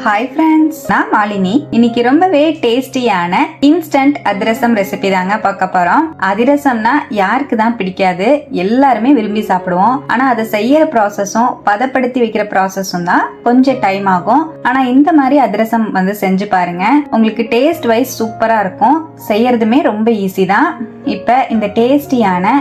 Hi friends, நான் மாலினி. இன்னைக்கு ரொம்பவே டேஸ்டியான இன்ஸ்டன்ட் அதிரசம் ரெசிபி தாங்க பார்க்க போறோம். அதிரசம்னா யாருக்கு தான் பிடிக்காது, எல்லாருமே விரும்பி சாப்பிடுவோம். ஆனா அதை செய்யற ப்ராசஸும் பதப்படுத்தி வைக்கிற ப்ராசஸும் தான் கொஞ்சம் டைம் ஆகும். ஆனா இந்த மாதிரி அதிரசம் செஞ்சு பாருங்க, உங்களுக்கு டேஸ்ட் வைஸ் சூப்பரா இருக்கும். செய்யறதுமே ரொம்ப ஈஸி தான். இப்ப இந்த டேஸ்டியான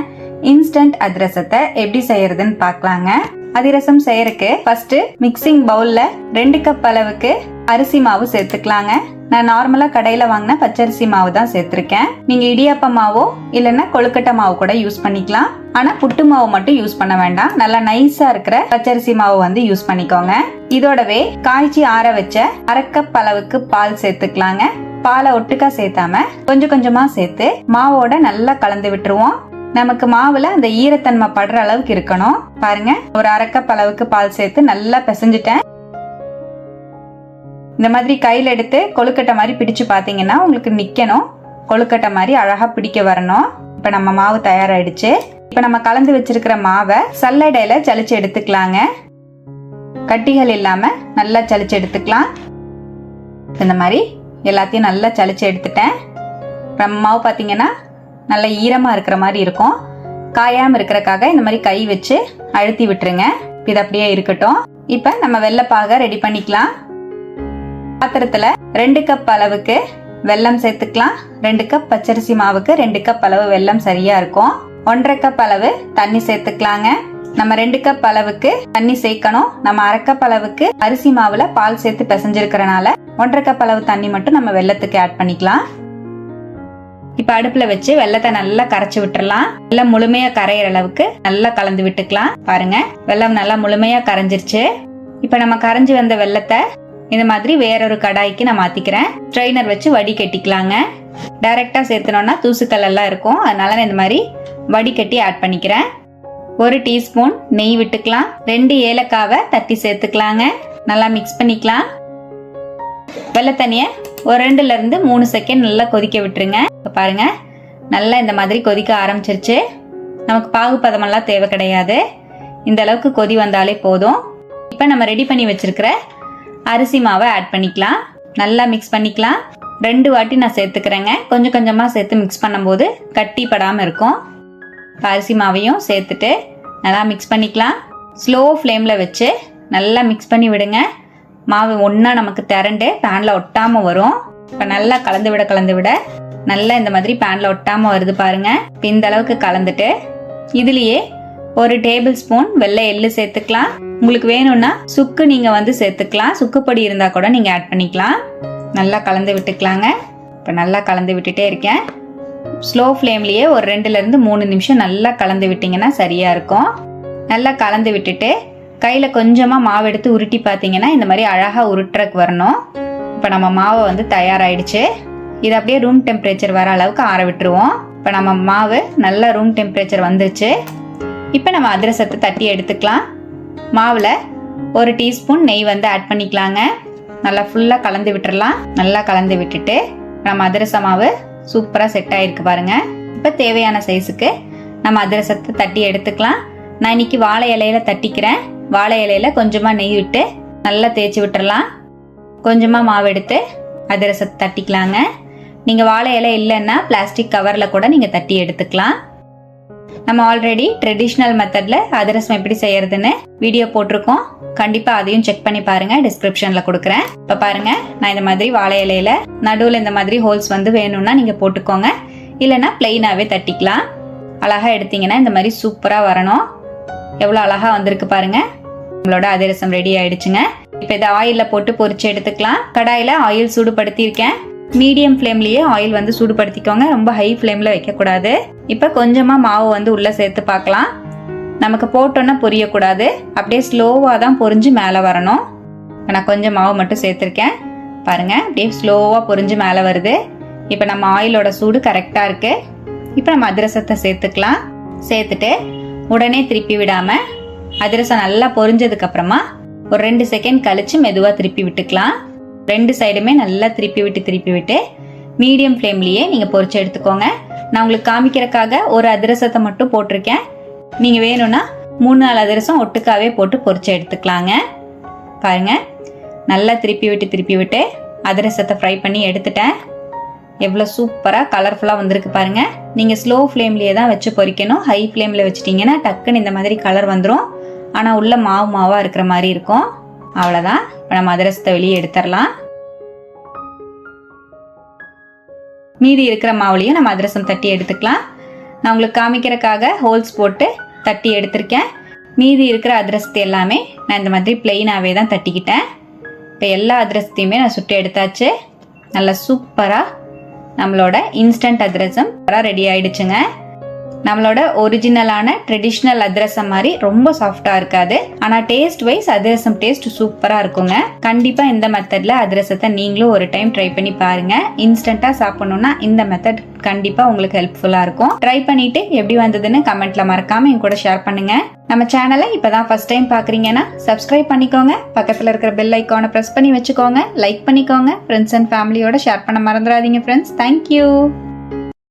இன்ஸ்டன்ட் அதிரசத்தை எப்படி செய்யறதுன்னு பார்க்கலாங்க. அதிரசம் செய்யறதுக்கு ஃபர்ஸ்ட் மிக்சிங் பவுல்ல 2 கப் அளவுக்கு அரிசி மாவு சேர்த்துக்கலாங்க. நான் நார்மலா கடையில வாங்கின பச்சரிசி மாவு தான் சேர்த்திருக்கேன். நீங்க இடியாப்ப மாவோ இல்லைன்னா கொழுக்கட்டை மாவு கூட யூஸ் பண்ணிக்கலாம். ஆனா புட்டு மாவு மட்டும் யூஸ் பண்ண வேண்டாம். நல்லா நைஸா இருக்கிற பச்சரிசி மாவு யூஸ் பண்ணிக்கோங்க. இதோடவே காய்ச்சி ஆற வச்ச 1/2 கப் அளவுக்கு பால் சேர்த்துக்கலாங்க. பாலை ஒட்டுக்கா சேர்த்தாம கொஞ்சம் கொஞ்சமா சேர்த்து மாவோட நல்லா கலந்து விட்டுருவோம். நமக்கு மாவுல அந்த ஈரத்தன்மை படுற அளவுக்கு இருக்கணும். பாருங்க, ஒரு 1/2 கப் அளவுக்கு பால் சேர்த்து நல்லா பிசைஞ்சிட்டேன். இந்த மாதிரி கையில எடுத்து கொழுக்கட்டை மாதிரி பிடிச்சு பாத்தீங்கன்னா உங்களுக்கு நிக்கணும். கொழுக்கட்டை மாதிரி அழகா பிடிக்க வரணும். இப்ப நம்ம மாவு தயாராயிடுச்சு. இப்ப நம்ம கலந்து வச்சிருக்கிற மாவை சல்லடையில சலிச்சு எடுத்துக்கலாங்க. கட்டிகள் இல்லாம நல்லா சலிச்சு எடுத்துக்கலாம். இந்த மாதிரி எல்லாத்தையும் நல்லா சலிச்சு எடுத்துட்டேன். நம்ம மாவு பாத்தீங்கன்னா நல்ல ஈரமா இருக்கிற மாதிரி இருக்கும். காயாம இருக்கிறக்காக இந்த மாதிரி கை வச்சு அழுத்தி விட்டுருங்க. இது அப்படியே இருக்கட்டும். இப்ப நம்ம வெள்ளப்பாக ரெடி பண்ணிக்கலாம். பாத்திரத்துல 2 கப் அளவுக்கு வெல்லம் சேர்த்துக்கலாம். 2 கப் பச்சரிசி மாவுக்கு 2 கப் அளவு வெல்லம் சரியா இருக்கும். 1/2 கப் அளவு தண்ணி சேர்த்துக்கலாங்க. நம்ம 2 கப் அளவுக்கு தண்ணி சேர்க்கணும். நம்ம 1/2 கப் அளவுக்கு அரிசி மாவுல பால் சேர்த்து பிசைஞ்சிருக்கிறனால 1/2 கப் அளவு தண்ணி மட்டும் நம்ம வெல்லத்துக்கு ஆட் பண்ணிக்கலாம். இப்ப அடுப்புல வச்சு வெள்ளத்தை நல்லா கரைச்சு விட்டுறலாம். வெள்ளம் முழுமையா கரையிற அளவுக்கு நல்லா கலந்து விட்டுக்கலாம். பாருங்க, வெள்ளம் நல்லா முழுமையா கரைஞ்சிருச்சு. இப்ப நம்ம கரைஞ்சி வந்த வெள்ளத்தை இந்த மாதிரி வேறொரு கடாய்க்கு நான் மாத்திக்கிறேன். ஸ்ட்ரெயினர் வச்சு வடி கட்டிக்கலாங்க. டைரக்டா சேர்த்தனோம்னா தூசுக்கள் எல்லாம் இருக்கும். அதனால நான் இந்த மாதிரி வடிகட்டி ஆட் பண்ணிக்கிறேன். 1 டீஸ்பூன் நெய் விட்டுக்கலாம். 2 ஏலக்காவை தட்டி சேர்த்துக்கலாங்க. நல்லா மிக்ஸ் பண்ணிக்கலாம். வெள்ளை தண்ணிய ஒரு 2ல இருந்து 3 செகண்ட் நல்லா கொதிக்க விட்டுருங்க. பாருங்க, நல்லா இந்த மாதிரி கொதிக்க ஆரம்பிச்சிருச்சு. நமக்கு பாகுபதமெல்லாம் தேவை கிடையாது. இந்த அளவுக்கு கொதி வந்தாலே போதும். இப்ப நம்ம ரெடி பண்ணி வச்சிருக்கிற அரிசி மாவை ஆட் பண்ணிக்கலாம். நல்லா மிக்ஸ் பண்ணிக்கலாம். 2 வாட்டி நான் சேர்த்துக்கிறேங்க. கொஞ்சம் கொஞ்சமா சேர்த்து மிக்ஸ் பண்ணும்போது கட்டி படாம இருக்கும். அரிசி மாவையும் சேர்த்துட்டு நல்லா மிக்ஸ் பண்ணிக்கலாம். ஸ்லோ ஃப்ளேம்ல வச்சு நல்லா மிக்ஸ் பண்ணி விடுங்க. மாவு ஒன்னா நமக்கு திரண்டு பேன்ல ஒட்டாம வரும். இப்ப நல்லா கலந்து விட நல்லா இந்த மாதிரி பேன்ல ஒட்டாம வருது பாருங்க. இந்த அளவுக்கு கலந்துட்டு இதுலயே 1 டேபிள் ஸ்பூன் வெள்ளை எள்ளு சேர்த்துக்கலாம். உங்களுக்கு வேணும்னா சுக்கு நீங்க சேர்த்துக்கலாம். சுக்கு பொடி இருந்தா கூட நீங்க ஆட் பண்ணிக்கலாம். நல்லா கலந்து விட்டுக்கலாங்க. இப்ப நல்லா கலந்து விட்டுட்டே இருக்கேன். ஸ்லோ ஃப்ளேம்லயே ஒரு 2ல இருந்து 3 நிமிஷம் நல்லா கலந்து விட்டீங்கன்னா சரியா இருக்கும். நல்லா கலந்து விட்டுட்டு கையில கொஞ்சமா மாவு எடுத்து உருட்டி பாத்தீங்கன்னா இந்த மாதிரி அழகா உருட்டுறக்கு வரணும். இப்ப நம்ம மாவு தயாராயிடுச்சு. இது அப்படியே ரூம் டெம்பரேச்சர் வர அளவுக்கு ஆற விட்டுருவோம். இப்ப நம்ம மாவு நல்ல ரூம் டெம்பரேச்சர் வந்துருச்சு. இப்ப நம்ம அதிரசத்தை தட்டி எடுத்துக்கலாம். மாவுல 1 டீஸ்பூன் நெய் ஆட் பண்ணிக்கலாங்க. நல்லா ஃபுல்லா கலந்து விட்டுறலாம். நல்லா கலந்து விட்டுட்டு நம்ம அதிரச மாவு சூப்பரா செட் ஆயிருக்கு பாருங்க. இப்ப தேவையான சைஸுக்கு நம்ம அதிரசத்தை தட்டி எடுத்துக்கலாம். நான் இன்னைக்கு வாழை இலையில தட்டிக்கிறேன். வாழை இலையில கொஞ்சமா நெய் விட்டு நல்லா தேய்ச்சி விட்டுறலாம். கொஞ்சமா மாவு எடுத்து அதிரசத்தை தட்டிக்கலாங்க. நீங்க வாழை இலை இல்லைன்னா பிளாஸ்டிக் கவர்ல கூட நீங்க தட்டி எடுத்துக்கலாம். நம்ம ஆல்ரெடி ட்ரெடிஷ்னல் மெத்தட்ல அதிரசம் எப்படி செய்யறதுன்னு வீடியோ போட்டிருக்கோம். கண்டிப்பா அதையும் செக் பண்ணி பாருங்க. டிஸ்கிரிப்ஷன்ல கொடுக்குறேன். இப்ப பாருங்க, நான் இந்த மாதிரி வாழை இலையில நடுவுல இந்த மாதிரி ஹோல்ஸ் வேணும்னா நீங்க போட்டுக்கோங்க. இல்லைன்னா பிளெயினாவே தட்டிக்கலாம். அழகா எடுத்தீங்கன்னா இந்த மாதிரி சூப்பரா வரணும். எவ்வளவு அழகா வந்திருக்கு பாருங்க. நம்மளோட அதிரசம் ரெடி ஆயிடுச்சுங்க. இப்ப இதை ஆயில்ல போட்டு பொரிச்சு எடுத்துக்கலாம். கடாயில ஆயில் சூடுபடுத்தி இருக்கேன். மீடியம் ஃப்ளேம்லயே ஆயில் சூடுபடுத்திக்கோங்க. ரொம்ப ஹை ஃப்ளேம்ல வைக்க கூடாது. இப்ப கொஞ்சமா மாவு உள்ள சேர்த்து பார்க்கலாம். நமக்கு போட்டோன்னா பொரியக்கூடாது. அப்படியே ஸ்லோவா தான் பொரிஞ்சு மேல வரணும். நான் கொஞ்சம் மாவு மட்டும் சேர்த்திருக்கேன். பாருங்க, அப்படியே ஸ்லோவா பொரிஞ்சு மேல வருது. இப்ப நம்ம ஆயிலோட சூடு கரெக்டா இருக்கு. இப்ப நம்ம அதிரசத்தை சேர்த்துக்கலாம். சேர்த்துட்டு உடனே திருப்பி விடாம அதிரசம் நல்லா பொரிஞ்சதுக்கு அப்புறமா ஒரு 2 செகண்ட் கழிச்சு மெதுவா திருப்பி விட்டுக்கலாம். 2 சைடுமே நல்லா திருப்பி விட்டு மீடியம் ஃப்ளேம்லயே நீங்க பொரிச்சு எடுத்துக்கோங்க. நான் உங்களுக்கு காமிக்கிறதுக்காக ஒரு அதிரசத்தை மட்டும் போட்டிருக்கேன். நீங்க வேணும்னா 3-4 அதிரசம் ஒட்டுக்காவே போட்டு பொரிச்சு எடுத்துக்கலாங்க. பாருங்க, நல்லா திருப்பி விட்டு அதிரசத்தை ஃப்ரை பண்ணி எடுத்துட்டேன். எவ்வளோ சூப்பராக கலர்ஃபுல்லாக வந்திருக்கு பாருங்க. நீங்கள் ஸ்லோ ஃப்ளேம்லேயே தான் வச்சு பொரிக்கணும். ஹை ஃப்ளேமில் வச்சிட்டிங்கன்னா டக்குன்னு இந்த மாதிரி கலர் வந்துடும். ஆனால் உள்ள மாவாக இருக்கிற மாதிரி இருக்கும். அவ்வளோதான். இப்போ நம்ம அதிரசத்தை வெளியே எடுத்துடலாம். மீதி இருக்கிற மாவுலையும் நம்ம அதிரசம் தட்டி எடுத்துக்கலாம். நான் உங்களுக்கு காமிக்கிறதுக்காக ஹோல்ஸ் போட்டு தட்டி எடுத்திருக்கேன். மீதி இருக்கிற அதிரசத்தை எல்லாமே நான் இந்த மாதிரி பிளெயினாகவே தான் தட்டிக்கிட்டேன். இப்போ எல்லா அதிரசத்தையுமே நான் சுட்டு எடுத்தாச்சு. நல்லா சூப்பராக நம்மளோட இன்ஸ்டன்ட் அதிரசம் ரெடி ஆயிடுச்சுங்க. நம்மளோட ஒரிஜினலான ட்ரெடிஷ்னல் அதிரசம் மாதிரி ரொம்ப சாஃப்டாக இருக்காது. ஆனால் டேஸ்ட் வைஸ் அதிரசம் டேஸ்ட் சூப்பராக இருக்குங்க. கண்டிப்பாக இந்த மெத்தடில் அதிரசத்தை நீங்களும் ஒரு டைம் ட்ரை பண்ணி பாருங்க. இன்ஸ்டண்ட்டாக சாப்பிடணும்னா இந்த மெத்தட் கண்டிப்பாக உங்களுக்கு ஹெல்ப்ஃபுல்லாக இருக்கும். ட்ரை பண்ணிட்டு எப்படி வந்ததுன்னு கமெண்ட்ல மறக்காம என் கூட ஷேர் பண்ணுங்க. நம்ம சேனலை இப்பதான் ஃபர்ஸ்ட் டைம் பாக்குறீங்கன்னா சப்ஸ்கிரைப் பண்ணிக்கோங்க. பக்கத்துல இருக்கிற பெல் ஐக்கானை பிரஸ் பண்ணி வச்சுக்கோங்க. லைக் பண்ணிக்கோங்க. ஃப்ரெண்ட்ஸ் அண்ட் ஃபேமிலியோட ஷேர் பண்ண மறந்துடாதீங்க ஃப்ரெண்ட்ஸ். தேங்க்யூ.